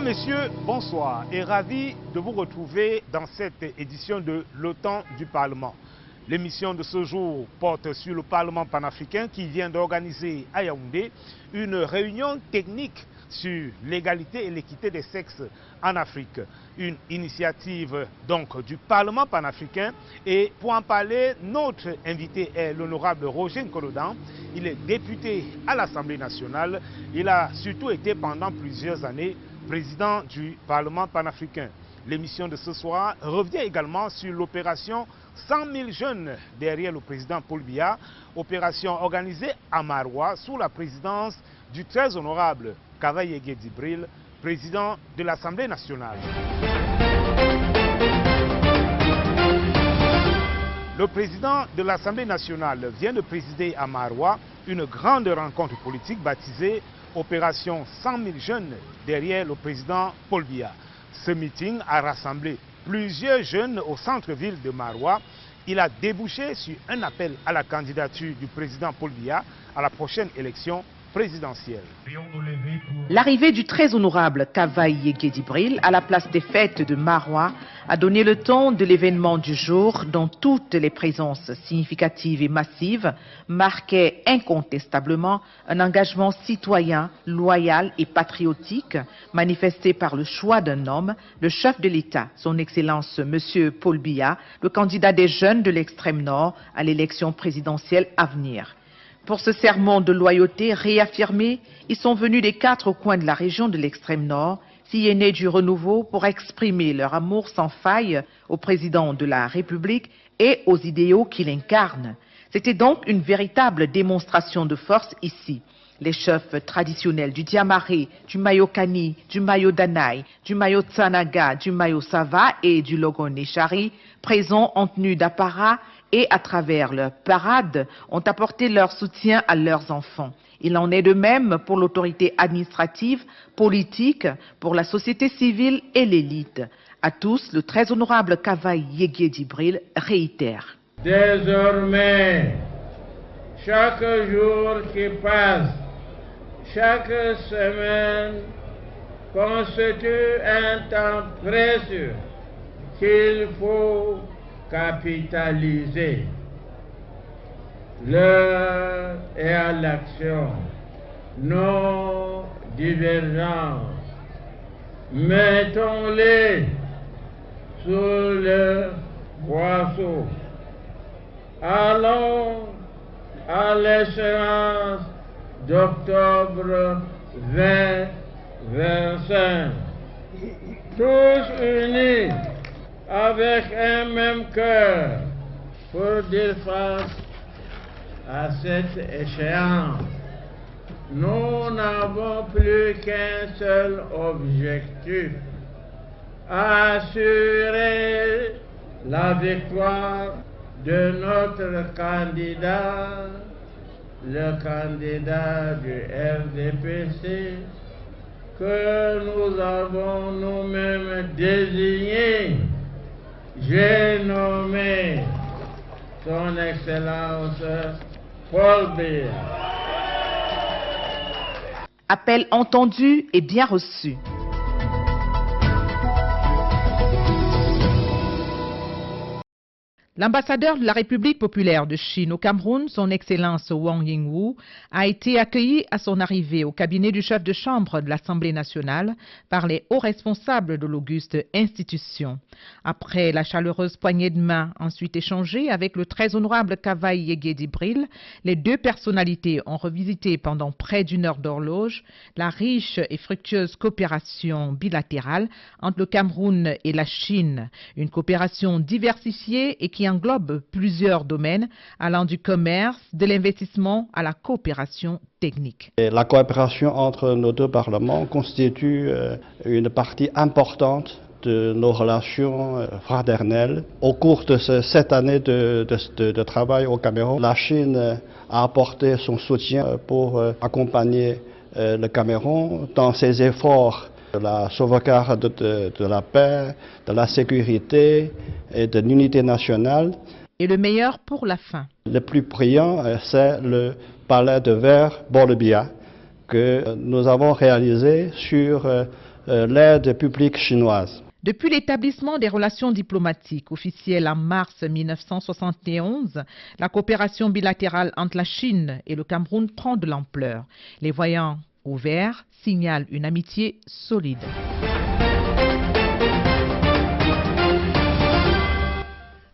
Messieurs, bonsoir et ravi de vous retrouver dans cette édition de l'Automne du Parlement. L'émission de ce jour porte sur le Parlement panafricain qui vient d'organiser à Yaoundé une réunion technique sur l'égalité et l'équité des sexes en Afrique. Une initiative donc du Parlement panafricain. Et pour en parler, notre invité est l'honorable Roger Nkolodan. Il est député à l'Assemblée nationale. Il a surtout été pendant plusieurs années président du Parlement panafricain. L'émission de ce soir revient également sur l'opération 100 000 jeunes derrière le président Paul Biya, opération organisée à Maroua sous la présidence du très honorable Kavaye Yégué Djibril, président de l'Assemblée nationale. Le président de l'Assemblée nationale vient de présider à Maroua une grande rencontre politique baptisée Opération 100 000 jeunes derrière le président Paul Biya. Ce meeting a rassemblé plusieurs jeunes au centre-ville de Maroua. Il a débouché sur un appel à la candidature du président Paul Biya à la prochaine élection présidentielle. L'arrivée du très honorable Kavaye Yégué Djibril à la place des fêtes de Maroua a donné le ton de l'événement du jour dont toutes les présences significatives et massives marquaient incontestablement un engagement citoyen, loyal et patriotique manifesté par le choix d'un homme, le chef de l'État, son Excellence M. Paul Biya, le candidat des jeunes de l'extrême nord à l'élection présidentielle à venir. Pour ce serment de loyauté réaffirmé, ils sont venus des quatre coins de la région de l'extrême nord, filles aînées du renouveau, pour exprimer leur amour sans faille au président de la République et aux idéaux qu'il incarne. C'était donc une véritable démonstration de force ici. Les chefs traditionnels du Diamaré, du Mayokani, du Mayo Danaï, du Mayo Tsanaga, du Mayo Sava et du Logon Nechari, présents en tenue d'apparat et à travers leur parade, ont apporté leur soutien à leurs enfants. Il en est de même pour l'autorité administrative, politique, pour la société civile et l'élite. À tous, le très honorable Kavaye Yégué Djibril réitère. Désormais, chaque jour qui passe, chaque semaine constitue un temps précieux qu'il faut capitaliser. L'heure est à l'action, nos divergences, mettons-les sous le boisseau. Allons à l'échéance d'octobre 2025, tous unis avec un même cœur pour dire face à cette échéance. Nous n'avons plus qu'un seul objectif: assurer la victoire de notre candidat, le candidat du RDPC, que nous avons nous-mêmes désigné. J'ai nommé son Excellence Paul Biya. Appel entendu et bien reçu. L'ambassadeur de la République populaire de Chine au Cameroun, son Excellence Wang Yingwu, a été accueilli à son arrivée au cabinet du chef de chambre de l'Assemblée nationale par les hauts responsables de l'auguste institution. Après la chaleureuse poignée de main ensuite échangée avec le très honorable Kavaye Yégué Djibril, les deux personnalités ont revisité pendant près d'une heure d'horloge la riche et fructueuse coopération bilatérale entre le Cameroun et la Chine, une coopération diversifiée et qui englobe plusieurs domaines allant du commerce, de l'investissement à la coopération technique. La coopération entre nos deux parlements constitue une partie importante de nos relations fraternelles. Au cours de cette année de travail au Cameroun, la Chine a apporté son soutien pour accompagner le Cameroun dans ses efforts de la sauvegarde de la paix, de la sécurité et de l'unité nationale. Et le meilleur pour la fin. Le plus brillant, c'est le palais de verre Paul Biya que nous avons réalisé sur l'aide publique chinoise. Depuis l'établissement des relations diplomatiques officielles en mars 1971, la coopération bilatérale entre la Chine et le Cameroun prend de l'ampleur. Les voyants au vert signalent une amitié solide.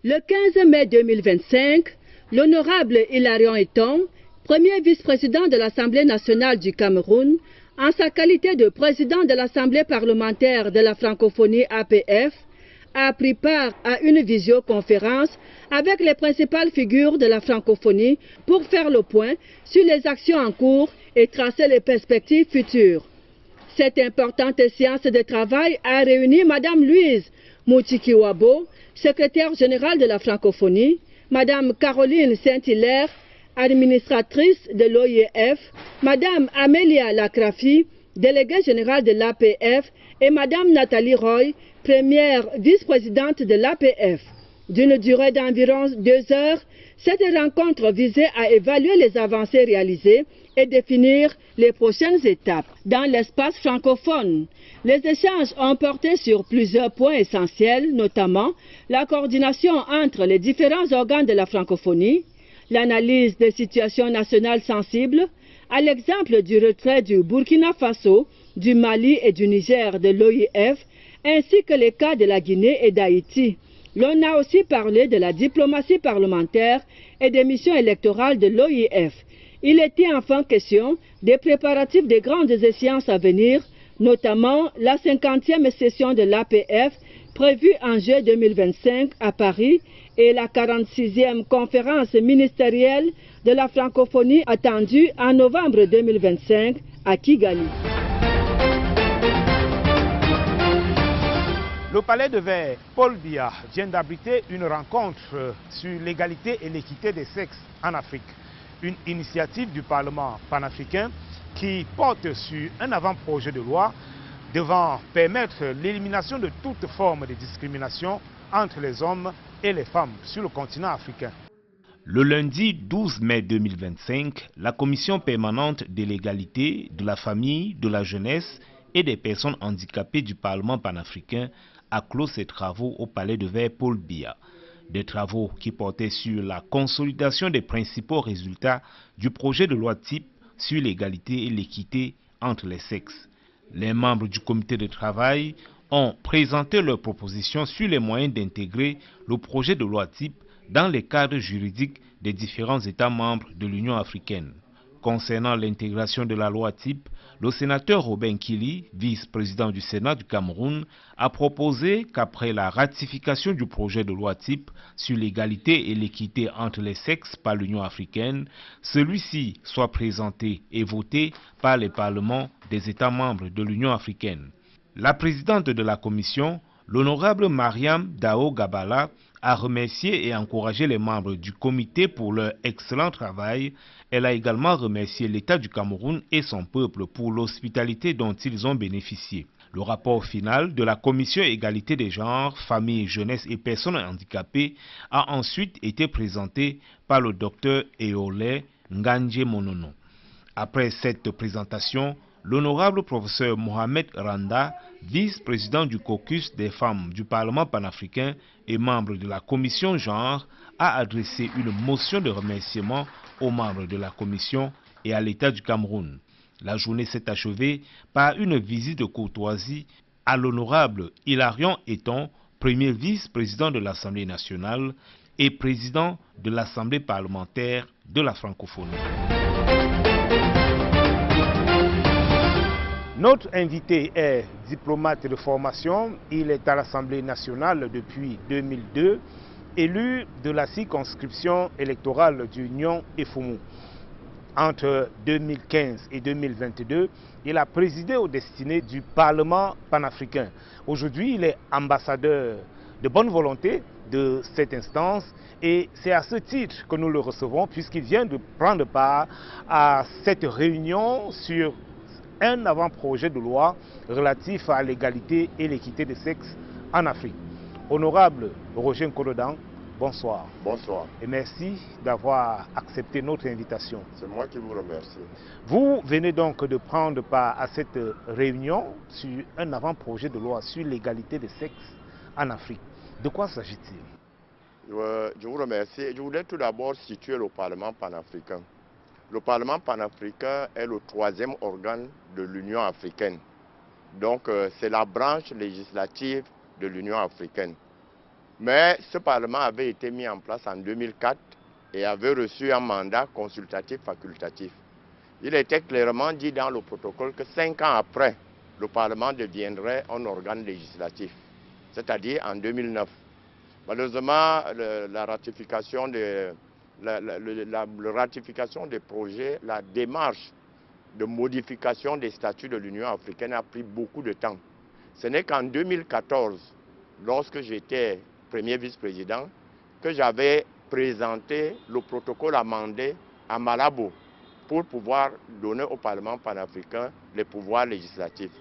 Le 15 mai 2025, l'honorable Hilarion Eton, premier vice-président de l'Assemblée nationale du Cameroun, en sa qualité de président de l'Assemblée parlementaire de la francophonie APF, a pris part à une visioconférence avec les principales figures de la francophonie pour faire le point sur les actions en cours et tracer les perspectives futures. Cette importante séance de travail a réuni Mme Louise Moutikiwabo, secrétaire générale de la francophonie, Mme Caroline Saint-Hilaire, administratrice de l'OIF, Mme Amélia Lacrafi, déléguée générale de l'APF, et Mme Nathalie Roy, première vice-présidente de l'APF. D'une durée d'environ 2 heures, cette rencontre visait à évaluer les avancées réalisées et définir les prochaines étapes. Dans l'espace francophone, les échanges ont porté sur plusieurs points essentiels, notamment la coordination entre les différents organes de la francophonie, l'analyse des situations nationales sensibles, à l'exemple du retrait du Burkina Faso, du Mali et du Niger de l'OIF, ainsi que les cas de la Guinée et d'Haïti. L'on a aussi parlé de la diplomatie parlementaire et des missions électorales de l'OIF. Il était enfin question des préparatifs des grandes échéances à venir, notamment la 50e session de l'APF prévue en juillet 2025 à Paris et la 46e conférence ministérielle de la francophonie attendue en novembre 2025 à Kigali. Le palais de verre Paul Biya vient d'abriter une rencontre sur l'égalité et l'équité des sexes en Afrique. Une initiative du Parlement panafricain qui porte sur un avant-projet de loi devant permettre l'élimination de toute forme de discrimination entre les hommes et les femmes sur le continent africain. Le lundi 12 mai 2025, la Commission permanente de l'égalité, de la famille, de la jeunesse et des personnes handicapées du Parlement panafricain a clos ses travaux au palais de verre Paul Biya. Des travaux qui portaient sur la consolidation des principaux résultats du projet de loi type sur l'égalité et l'équité entre les sexes. Les membres du comité de travail ont présenté leurs propositions sur les moyens d'intégrer le projet de loi type dans les cadres juridiques des différents États membres de l'Union africaine. Concernant l'intégration de la loi type, le sénateur Robin Kili, vice-président du Sénat du Cameroun, a proposé qu'après la ratification du projet de loi type sur l'égalité et l'équité entre les sexes par l'Union africaine, celui-ci soit présenté et voté par les parlements des États membres de l'Union africaine. La présidente de la commission, l'honorable Mariam Dao Gabala, a remercié et encouragé les membres du comité pour leur excellent travail. Elle a également remercié l'État du Cameroun et son peuple pour l'hospitalité dont ils ont bénéficié. Le rapport final de la Commission Égalité des genres, famille, jeunesse et personnes handicapées a ensuite été présenté par le docteur Eole Nganje Monono. Après cette présentation, l'honorable professeur Mohamed Randa, vice-président du caucus des femmes du Parlement panafricain et membre de la commission genre, a adressé une motion de remerciement aux membres de la commission et à l'État du Cameroun. La journée s'est achevée par une visite de courtoisie à l'honorable Hilarion Eton, premier vice-président de l'Assemblée nationale et président de l'Assemblée parlementaire de la francophonie. Notre invité est diplomate de formation. Il est à l'Assemblée nationale depuis 2002, élu de la circonscription électorale d'Union Efoumou. Entre 2015 et 2022, il a présidé aux destinées du Parlement panafricain. Aujourd'hui, il est ambassadeur de bonne volonté de cette instance et c'est à ce titre que nous le recevons puisqu'il vient de prendre part à cette réunion sur un avant-projet de loi relatif à l'égalité et l'équité des sexes en Afrique. Honorable Roger Nkolodan, bonsoir. Bonsoir. Et merci d'avoir accepté notre invitation. C'est moi qui vous remercie. Vous venez donc de prendre part à cette réunion sur un avant-projet de loi sur l'égalité des sexes en Afrique. De quoi s'agit-il? Je vous remercie. Je voudrais tout d'abord situer le Parlement panafricain. Le Parlement panafricain est le 3e organe de l'Union africaine. Donc c'est la branche législative de l'Union africaine. Mais ce Parlement avait été mis en place en 2004 et avait reçu un mandat consultatif facultatif. Il était clairement dit dans le protocole que 5 ans après, le Parlement deviendrait un organe législatif, c'est-à-dire en 2009. Malheureusement, la ratification des projets, la démarche de modification des statuts de l'Union africaine a pris beaucoup de temps. Ce n'est qu'en 2014, lorsque j'étais premier vice-président, que j'avais présenté le protocole amendé à Malabo pour pouvoir donner au Parlement panafricain les pouvoirs législatifs.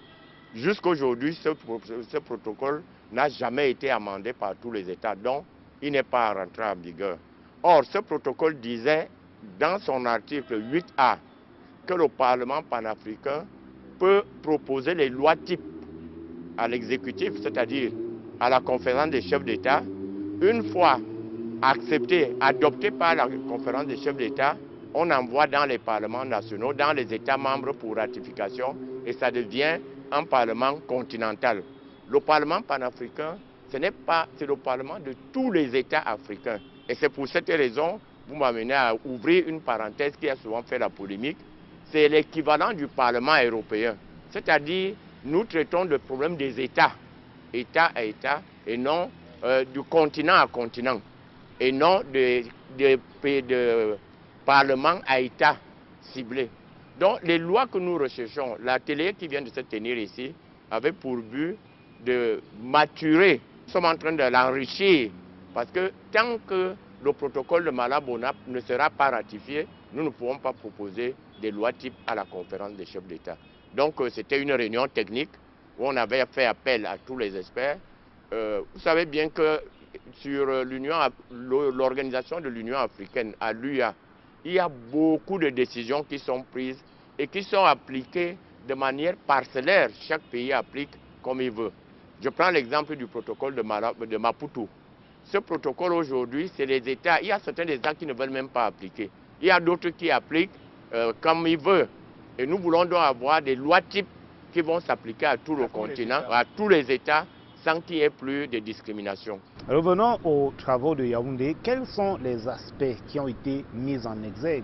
Jusqu'à aujourd'hui, ce protocole n'a jamais été amendé par tous les États, donc il n'est pas rentré en vigueur. Or, ce protocole disait dans son article 8A que le Parlement panafricain peut proposer les lois types à l'exécutif, c'est-à-dire à la conférence des chefs d'État. Une fois acceptées, adoptées par la conférence des chefs d'État, on envoie dans les parlements nationaux, dans les États membres pour ratification, et ça devient un parlement continental. Le Parlement panafricain, c'est le Parlement de tous les États africains. Et c'est pour cette raison, vous m'amenez à ouvrir une parenthèse qui a souvent fait la polémique, c'est l'équivalent du Parlement européen. C'est-à-dire, nous traitons le problème des États, État à État, et non du continent à continent, et non de Parlement à État ciblé. Donc, les lois que nous recherchons, l'atelier qui vient de se tenir ici, avait pour but de maturer. Nous sommes en train de l'enrichir, parce que tant que le protocole de Malabo ne sera pas ratifié, nous ne pourrons pas proposer des lois types à la conférence des chefs d'État. Donc c'était une réunion technique où on avait fait appel à tous les experts. Vous savez bien que sur l'organisation de l'Union africaine, à l'UA, il y a beaucoup de décisions qui sont prises et qui sont appliquées de manière parcellaire. Chaque pays applique comme il veut. Je prends l'exemple du protocole de Maputo. Ce protocole aujourd'hui, c'est les États. Il y a certains États qui ne veulent même pas appliquer. Il y a d'autres qui appliquent comme ils veulent. Et nous voulons donc avoir des lois types qui vont s'appliquer à tout le continent, à tous les États, sans qu'il n'y ait plus de discrimination. Revenons aux travaux de Yaoundé. Quels sont les aspects qui ont été mis en exergue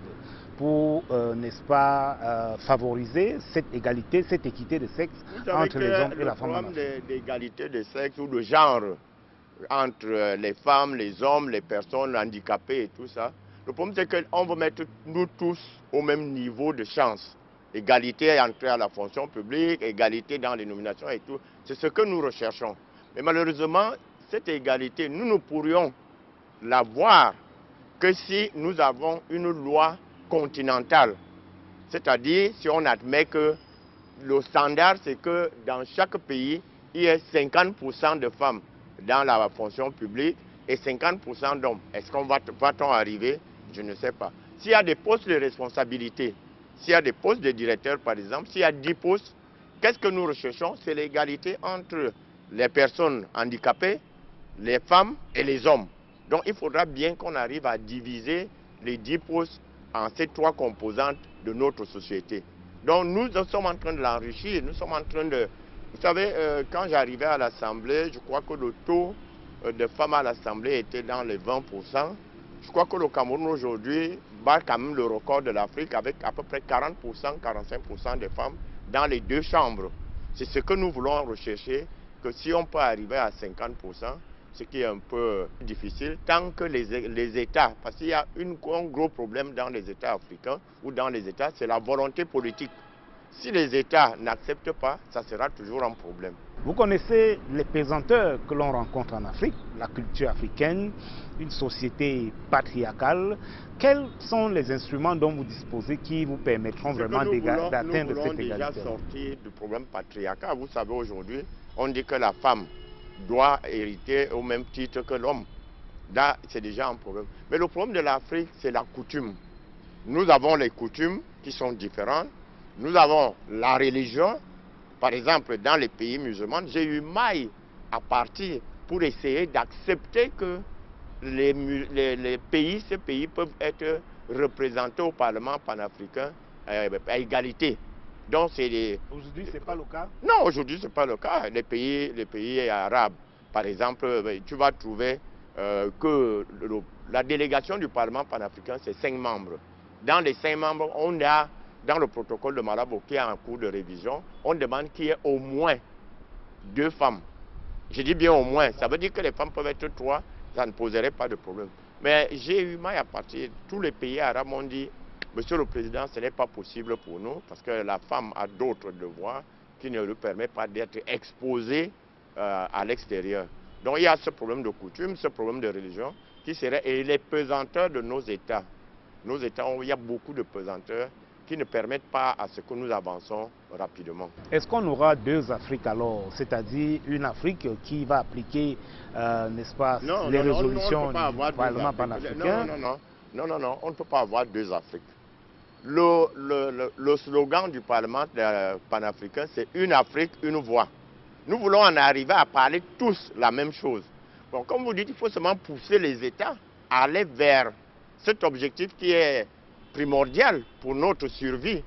pour, n'est-ce pas, favoriser cette égalité, cette équité de sexe entre les hommes et la femme? Le problème d'égalité de sexe ou de genre entre les femmes, les hommes, les personnes handicapées et tout ça, le problème c'est qu'on veut mettre nous tous au même niveau de chance. Égalité à entrer à la fonction publique, égalité dans les nominations et tout. C'est ce que nous recherchons. Mais malheureusement, cette égalité, nous ne pourrions l'avoir que si nous avons une loi continentale. C'est-à-dire, si on admet que le standard, c'est que dans chaque pays, il y ait 50% de femmes dans la fonction publique et 50% d'hommes. Est-ce qu'on va-t-on arriver? Je ne sais pas. S'il y a des postes de responsabilité, s'il y a des postes de directeur par exemple, s'il y a 10 postes, qu'est-ce que nous recherchons? C'est l'égalité entre les personnes handicapées, les femmes et les hommes. Donc il faudra bien qu'on arrive à diviser les 10 postes en ces 3 composantes de notre société. Donc nous sommes en train de l'enrichir, nous sommes en train de... Vous savez, quand j'arrivais à l'Assemblée, je crois que le taux de femmes à l'Assemblée était dans les 20%. Je crois que le Cameroun aujourd'hui bat quand même le record de l'Afrique avec à peu près 40%, 45% de femmes dans les 2 chambres. C'est ce que nous voulons rechercher, que si on peut arriver à 50%, ce qui est un peu difficile, tant que les États, parce qu'il y a un gros problème dans les États africains ou dans les États, c'est la volonté politique. Si les États n'acceptent pas, ça sera toujours un problème. Vous connaissez les pesanteurs que l'on rencontre en Afrique, la culture africaine, une société patriarcale. Quels sont les instruments dont vous disposez qui vous permettront vraiment d'atteindre cette égalité? Nous voulons déjà sortir du problème patriarcal. Vous savez, aujourd'hui, on dit que la femme doit hériter au même titre que l'homme. Là, c'est déjà un problème. Mais le problème de l'Afrique, c'est la coutume. Nous avons les coutumes qui sont différentes. Nous avons la religion. Par exemple, dans les pays musulmans, j'ai eu maille à partir pour essayer d'accepter que ces pays peuvent être représentés au Parlement panafricain à égalité. Donc, aujourd'hui, ce n'est pas le cas? Non, aujourd'hui, ce n'est pas le cas. Les pays arabes, par exemple, tu vas trouver que la délégation du Parlement panafricain, c'est 5 membres. Dans les 5 membres, on a, dans le protocole de Malabo qui est en cours de révision, on demande qu'il y ait au moins 2 femmes. Je dis bien au moins, ça veut dire que les femmes peuvent être 3, ça ne poserait pas de problème. Mais j'ai eu mal à partir, tous les pays arabes m'ont dit, Monsieur le Président, ce n'est pas possible pour nous, parce que la femme a d'autres devoirs qui ne lui permettent pas d'être exposée à l'extérieur. Donc il y a ce problème de coutume, ce problème de religion, qui serait, et les pesanteurs de nos États. Nos États, il y a beaucoup de pesanteurs qui ne permettent pas à ce que nous avançons rapidement. Est-ce qu'on aura 2 Afriques alors, c'est-à-dire une Afrique qui va appliquer, n'est-ce pas, les résolutions du Parlement panafricain? Non, on ne peut pas avoir 2 Afriques. Le slogan du Parlement panafricain, c'est une Afrique, une voix. Nous voulons en arriver à parler tous la même chose. Bon, comme vous dites, il faut seulement pousser les États à aller vers cet objectif qui est primordial pour notre survie.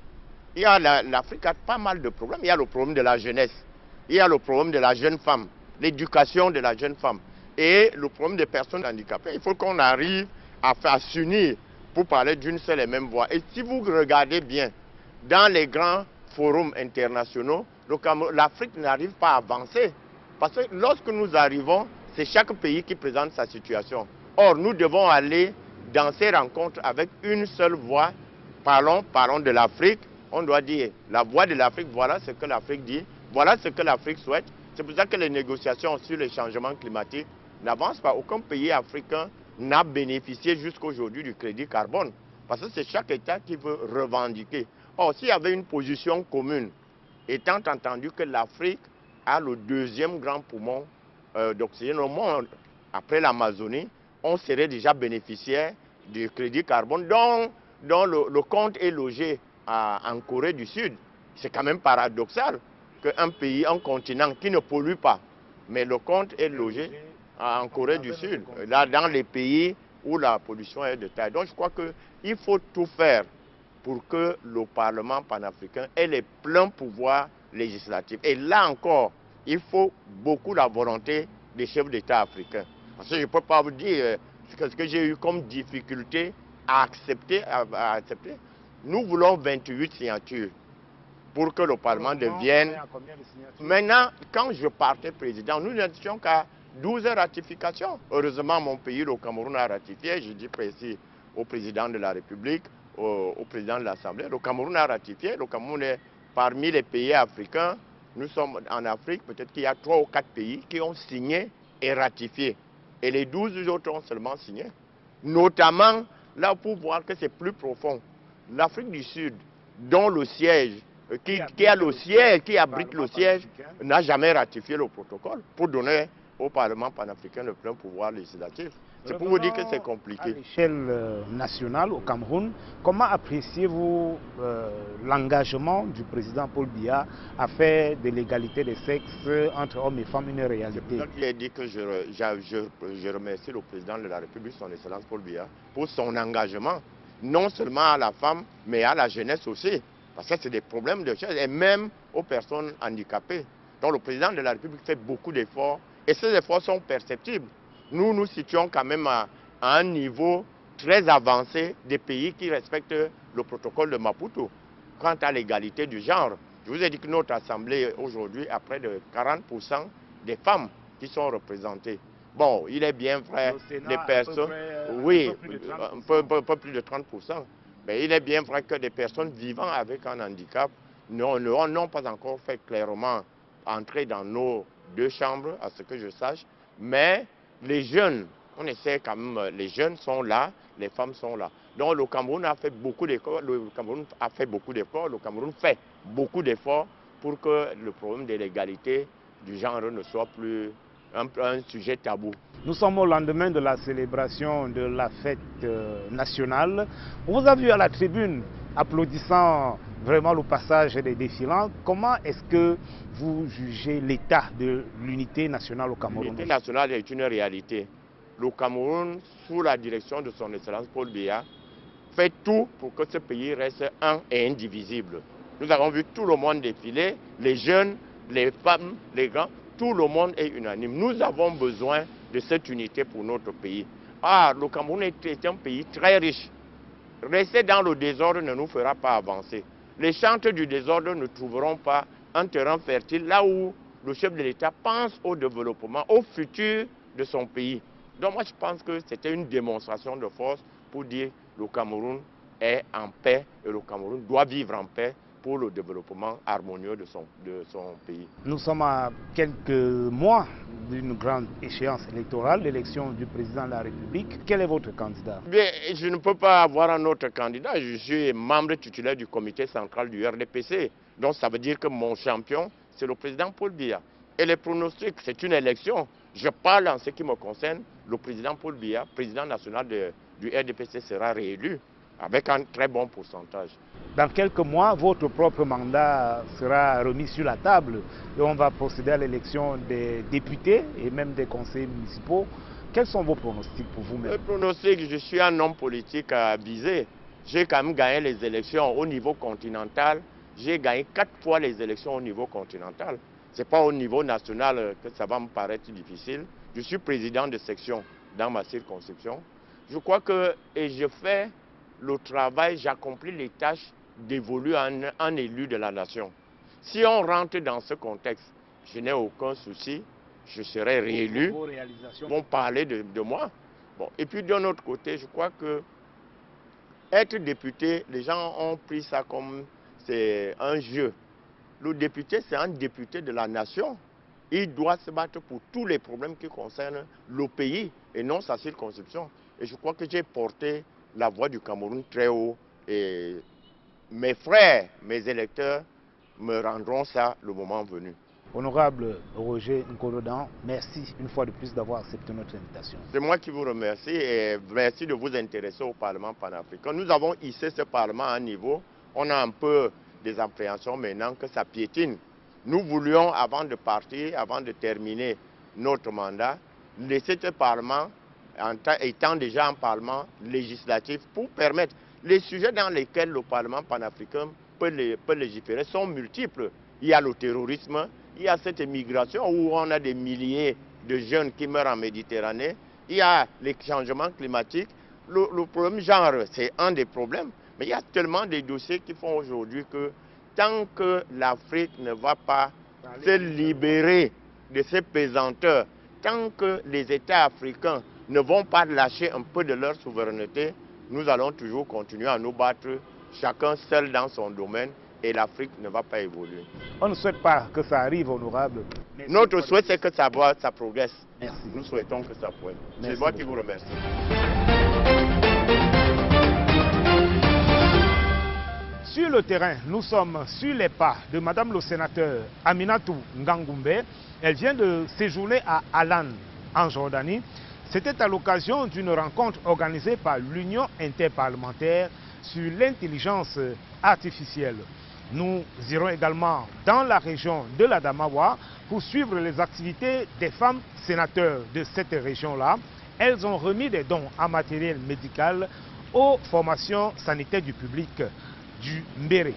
L'Afrique a pas mal de problèmes. Il y a le problème de la jeunesse, il y a le problème de la jeune femme, l'éducation de la jeune femme et le problème des personnes handicapées. Il faut qu'on arrive à s'unir pour parler d'une seule et même voix. Et si vous regardez bien, dans les grands forums internationaux, l'Afrique n'arrive pas à avancer. Parce que lorsque nous arrivons, c'est chaque pays qui présente sa situation. Or, nous devons aller dans ces rencontres avec une seule voix. Parlons de l'Afrique. On doit dire la voix de l'Afrique, voilà ce que l'Afrique dit, voilà ce que l'Afrique souhaite. C'est pour ça que les négociations sur les changements climatiques n'avancent pas. Aucun pays africain n'a bénéficié jusqu'aujourd'hui du crédit carbone. Parce que c'est chaque État qui veut revendiquer. Or, s'il y avait une position commune, étant entendu que l'Afrique a le 2e grand poumon d'oxygène au monde, après l'Amazonie, on serait déjà bénéficiaire du crédit carbone dont le compte est logé en Corée du Sud. C'est quand même paradoxal qu'un pays, un continent qui ne pollue pas, mais le compte est logé en Corée du Sud, là dans les pays où la pollution est de taille. Donc je crois qu'il faut tout faire pour que le Parlement panafricain ait les pleins pouvoirs législatifs. Et là encore, il faut beaucoup la volonté des chefs d'État africains. Parce que je ne peux pas vous dire ce que j'ai eu comme difficulté à accepter. Nous voulons 28 signatures pour que le Parlement devienne... Maintenant, quand je partais président, nous n'étions qu'à 12 ratifications. Heureusement, mon pays, le Cameroun, a ratifié. Je dis précis au président de la République, au président de l'Assemblée. Le Cameroun a ratifié. Le Cameroun est parmi les pays africains. Nous sommes en Afrique, peut-être qu'il y a 3 ou 4 pays qui ont signé et ratifié. Et les 12 autres ont seulement signé. Notamment, là, pour voir que c'est plus profond. L'Afrique du Sud, dont le siège, qui abrite le siège, n'a jamais ratifié le protocole pour donner au Parlement panafricain le plein pouvoir législatif. C'est pour vous dire que c'est compliqué. À l'échelle nationale, au Cameroun, comment appréciez-vous l'engagement du président Paul Biya à faire de l'égalité des sexes entre hommes et femmes une réalité? J'ai dit que je remercie le président de la République, son Excellence Paul Biya, pour son engagement, non seulement à la femme, mais à la jeunesse aussi. Parce que c'est des problèmes de choses, et même aux personnes handicapées. Donc le président de la République fait beaucoup d'efforts, et ces efforts sont perceptibles. Nous nous situons quand même à un niveau très avancé des pays qui respectent le protocole de Maputo quant à l'égalité du genre. Je vous ai dit que notre Assemblée aujourd'hui a près de 40% des femmes qui sont représentées. Bon, il est bien vrai, des personnes, oui, un peu plus de 30%, mais il est bien vrai que des personnes vivant avec un handicap n'ont pas encore fait clairement entrer dans nos 2 chambres, à ce que je sache, mais les jeunes, on essaie quand même, les jeunes sont là, les femmes sont là. Donc le Cameroun a fait beaucoup d'efforts, le Cameroun fait beaucoup d'efforts pour que le problème de l'égalité du genre ne soit plus un sujet tabou. Nous sommes au lendemain de la célébration de la fête nationale. On vous a vu à la tribune applaudissant vraiment le passage des défilants. Comment est-ce que vous jugez l'état de l'unité nationale au Cameroun? L'unité nationale est une réalité. Le Cameroun, sous la direction de son Excellence Paul Biya, fait tout pour que ce pays reste un et indivisible. Nous avons vu tout le monde défiler, les jeunes, les femmes, les grands, tout le monde est unanime. Nous avons besoin de cette unité pour notre pays. Le Cameroun est un pays très riche. Rester dans le désordre ne nous fera pas avancer. Les chantres du désordre ne trouveront pas un terrain fertile là où le chef de l'État pense au développement, au futur de son pays. Donc moi je pense que c'était une démonstration de force pour dire que le Cameroun est en paix et le Cameroun doit vivre en paix pour le développement harmonieux de son pays. Nous sommes à quelques mois d'une grande échéance électorale, l'élection du président de la République. Quel est votre candidat? Bien, je ne peux pas avoir un autre candidat. Je suis membre titulaire du comité central du RDPC. Donc ça veut dire que mon champion, c'est le président Paul Biya. Et les pronostics, c'est une élection. Je parle en ce qui me concerne, le président Paul Biya, président national du RDPC, sera réélu avec un très bon pourcentage. Dans quelques mois, votre propre mandat sera remis sur la table et on va procéder à l'élection des députés et même des conseillers municipaux. Quels sont vos pronostics pour vous-même? Les pronostics, je suis un homme politique à viser. J'ai quand même gagné les élections au niveau continental. J'ai gagné 4 fois les élections au niveau continental. Ce n'est pas au niveau national que ça va me paraître difficile. Je suis président de section dans ma circonscription. Je crois que je fais le travail, j'accomplis les tâches dévolues à un élu de la nation. Si on rentre dans ce contexte, je n'ai aucun souci, je serai réélu, ils vont parler de moi. Bon. Et puis d'un autre côté, je crois que être député, les gens ont pris ça comme c'est un jeu. Le député, c'est un député de la nation. Il doit se battre pour tous les problèmes qui concernent le pays et non sa circonscription. Et je crois que j'ai porté la voix du Cameroun très haut et mes frères, mes électeurs me rendront ça le moment venu. Honorable Roger Nkolodan, merci une fois de plus d'avoir accepté notre invitation. C'est moi qui vous remercie et merci de vous intéresser au Parlement panafricain. Nous avons hissé ce Parlement à un niveau, on a un peu des appréhensions maintenant que ça piétine. Nous voulions, avant de partir, avant de terminer notre mandat, laisser ce Parlement étant déjà un Parlement législatif pour permettre les sujets dans lesquels le Parlement panafricain peut légiférer sont multiples. Il y a le terrorisme, il y a cette immigration où on a des milliers de jeunes qui meurent en Méditerranée, il y a les changements climatiques. Le problème genre, c'est un des problèmes, mais il y a tellement de dossiers qui font aujourd'hui que tant que l'Afrique ne va pas se libérer de ces pesanteurs, tant que les États africains ne vont pas lâcher un peu de leur souveraineté, nous allons toujours continuer à nous battre, chacun seul dans son domaine, et l'Afrique ne va pas évoluer. On ne souhaite pas que ça arrive, honorable. Merci. Notre souhait, c'est que ça progresse. Merci. Nous souhaitons que ça progresse. C'est moi qui vous remercie. Sur le terrain, nous sommes sur les pas de Madame le sénateur Aminatou Ngangoumbe. Elle vient de séjourner à Alan, en Jordanie. C'était à l'occasion d'une rencontre organisée par l'Union interparlementaire sur l'intelligence artificielle. Nous irons également dans la région de l'Adamawa pour suivre les activités des femmes sénateurs de cette région-là. Elles ont remis des dons en matériel médical aux formations sanitaires du public du Mbéré.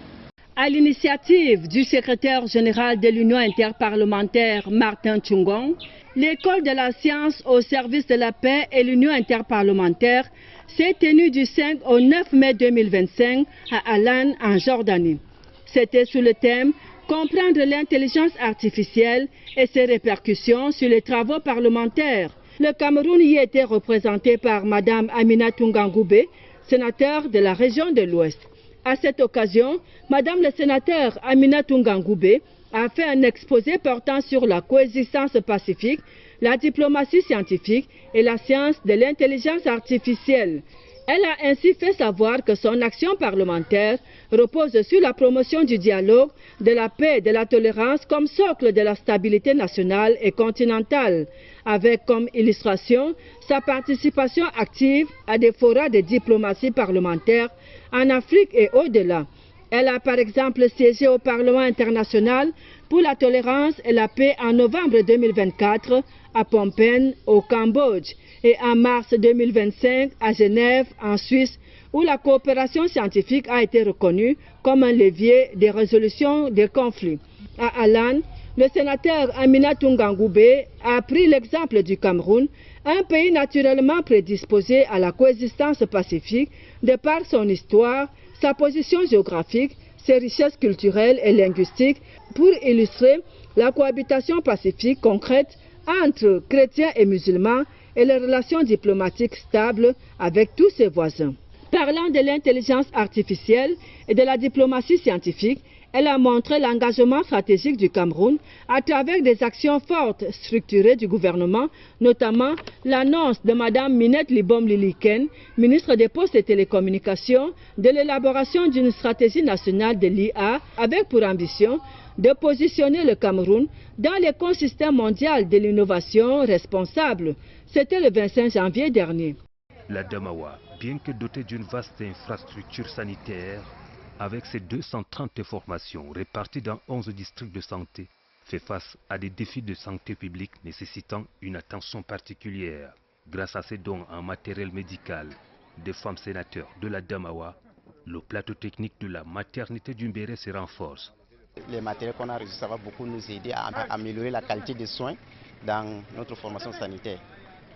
À l'initiative du secrétaire général de l'Union interparlementaire Martin Tchungong, l'École de la science au service de la paix et l'Union interparlementaire s'est tenue du 5 au 9 mai 2025 à Alan, en Jordanie. C'était sous le thème « Comprendre l'intelligence artificielle et ses répercussions sur les travaux parlementaires ». Le Cameroun y était représenté par Mme Aminatou Ngangoumbe, sénateur de la région de l'Ouest. À cette occasion, Mme le sénateur Aminatou Ngangoumbe a fait un exposé portant sur la coexistence pacifique, la diplomatie scientifique et la science de l'intelligence artificielle. Elle a ainsi fait savoir que son action parlementaire repose sur la promotion du dialogue, de la paix et de la tolérance comme socle de la stabilité nationale et continentale, avec comme illustration sa participation active à des forats de diplomatie parlementaire en Afrique et au-delà. Elle a par exemple siégé au Parlement international pour la tolérance et la paix en novembre 2024 à Phnom Penh, au Cambodge, et en mars 2025 à Genève, en Suisse, où la coopération scientifique a été reconnue comme un levier de résolution des conflits. À Alan, le sénateur Aminatou Ngangoubé a pris l'exemple du Cameroun, un pays naturellement prédisposé à la coexistence pacifique de par son histoire, sa position géographique, ses richesses culturelles et linguistiques, pour illustrer la cohabitation pacifique concrète entre chrétiens et musulmans et les relations diplomatiques stables avec tous ses voisins. Parlant de l'intelligence artificielle et de la diplomatie scientifique, elle a montré l'engagement stratégique du Cameroun à travers des actions fortes structurées du gouvernement, notamment l'annonce de Mme Minette Libom Liliken, ministre des Postes et Télécommunications, de l'élaboration d'une stratégie nationale de l'IA avec pour ambition de positionner le Cameroun dans l'écosystème mondial de l'innovation responsable. C'était le 25 janvier dernier. La Damawa, bien que dotée d'une vaste infrastructure sanitaire, avec ses 230 formations réparties dans 11 districts de santé, fait face à des défis de santé publique nécessitant une attention particulière. Grâce à ses dons en matériel médical des femmes sénateurs de la Damawa, le plateau technique de la maternité d'Umbéré se renforce. Les matériels qu'on a reçus, ça va beaucoup nous aider à améliorer la qualité des soins dans notre formation sanitaire.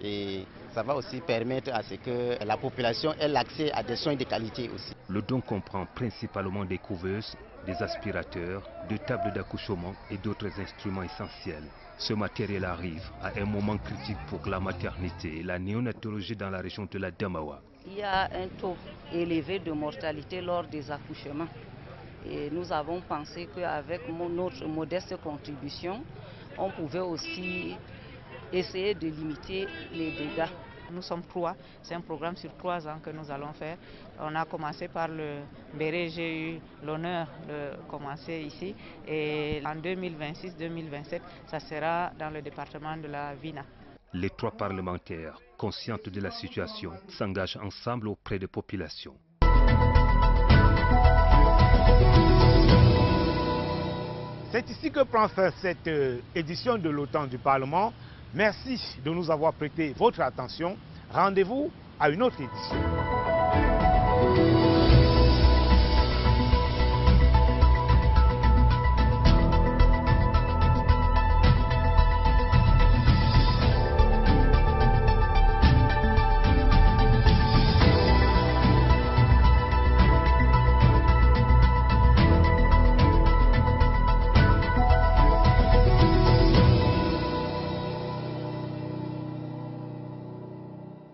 Et ça va aussi permettre à ce que la population ait l'accès à des soins de qualité aussi. Le don comprend principalement des couveuses, des aspirateurs, des tables d'accouchement et d'autres instruments essentiels. Ce matériel arrive à un moment critique pour la maternité et la néonatologie dans la région de la Damawa. Il y a un taux élevé de mortalité lors des accouchements. Et nous avons pensé qu'avec notre modeste contribution, on pouvait aussi essayer de limiter les dégâts. Nous sommes 3, c'est un programme sur 3 ans que nous allons faire. On a commencé par le Béré, j'ai eu l'honneur de commencer ici. Et en 2026-2027, ça sera dans le département de la Vina. Les 3 parlementaires, conscientes de la situation, s'engagent ensemble auprès des populations. C'est ici que prend fin cette édition de l'Automne du Parlement. Merci de nous avoir prêté votre attention. Rendez-vous à une autre édition.